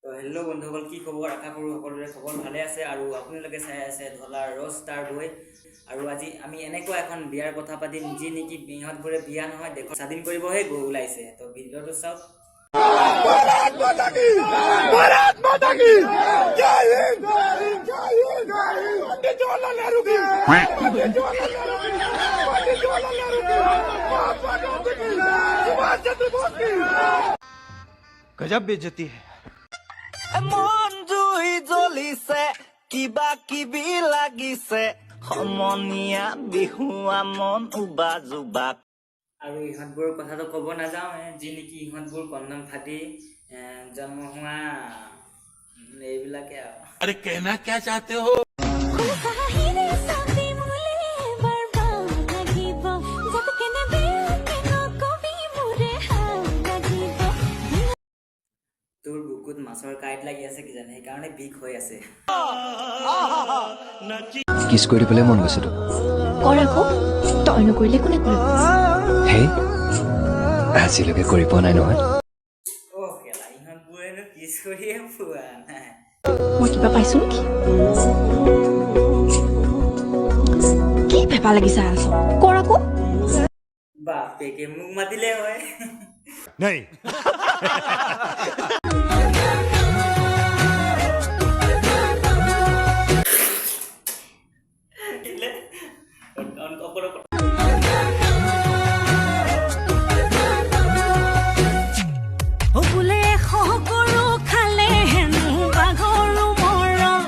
তো হেল্ল' বন্ধুসকল, কি খবৰ? আশা কৰোঁ সকলোৰে খবৰ ভালে আছে আৰু আপোনালোকে চাই আছে ধলা ৰ'জ ষ্টাৰ বয়। আৰু আজি আমি এনেকুৱা এখন বিয়াৰ কথা পাতিম যি নেকি ইহঁতবোৰে বিয়া নহয় দেশ স্বাধীন কৰিবহে ওলাইছে। তো ভিডিঅ'টো চাওক। गजब बेइज्जती है। মন জুই জ্বলিছে কিবা কিবি লাগিছে সমনীয়া বিহুৱা মন উবা জুবা। আৰু ইহঁতবোৰৰ কথাটো ক'ব নাযাওঁ, যি নেকি ইহঁতবোৰ কন্দম ফাটি জন্ম হোৱা এইবিলাকে আৰু। अरे कहना क्या चाहते हो? তোৰ বুকুত মাছৰ কাঁইট লাগি আছে কিজানি, সেইকাৰণে বিষ হৈ আছে। কিছ কৰি দিবলৈ মন গৈছে তোক। কৰ আকৌ, তই নকৰিলে কোনে কৰিব? হে আজিলৈকে কৰি পোৱা নাই নহয়। কেলা, ইহঁতবোৰেনো কিছ কৰিয়ে পোৱা নাই। মই কিবা পাইছো নেকি? কি পেপা লাগি চাই আছ? কৰ আকৌ। বাপেকে মোক মাতিলে হয়। नहीं। বোলে সকলো খালে হেনো বাঘৰো মৰণ।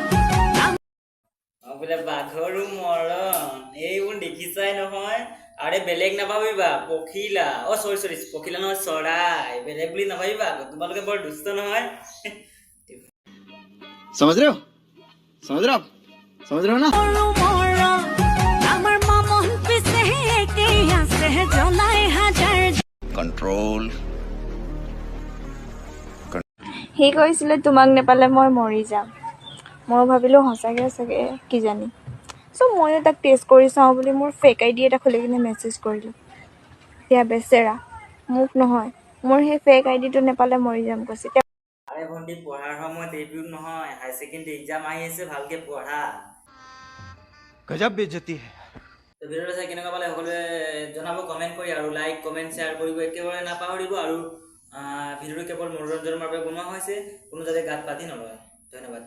বোলে বাঘৰো মৰণ, এইবোৰ দেখিছাই নহয়। আৰে বেলেগ নাভাবিবা, পখিলা। চৰি পখিলা নহয়, চৰাই। বেলেগ বুলি নাভাবিবা, তোমালোকে বৰ দুষ্ট নহয়। समझ रहे हो ना? আমাৰ মন পিছে একেই আছে জনাই হাজাৰ। कंट्रोल। সি কৈছিলে তোমাক নেপালে মই মৰি যাম। মই ভাবিলোঁ সঁচাকৈ চাগে কিজানি। চ' ময়ো তাক টেষ্ট কৰি চাওঁ বুলি মোৰ ফেক আই ডি এটা খুলি কিনে মেছেজ কৰিলোঁ। এতিয়া বেচেৰা মোক নহয়, মোৰ সেই ফেক আই ডিটো নেপালে মৰি যাম কৈছে। আৰে ভণ্টি, পঢ়াৰ সময়ত এইবোৰ নহয়, হায়াৰ ছেকেণ্ডেৰী এক্সাম আহি আছে, ভালকে পঢ়া। गजब बेइज्जती है। তো ভিডিঅ'টো চাই কেনেকুৱা পালে সকলোৱে জনাব কমেণ্ট কৰি, আৰু লাইক কমেণ্ট শ্বেয়াৰ কৰিব একেবাৰে নাপাহৰিব। আৰু ভিডিঅ'টো কেৱল মনোৰঞ্জনৰ বাবে বনোৱা হৈছে, কোনো যাতে গাত পাতি নলয়। ধন্যবাদ।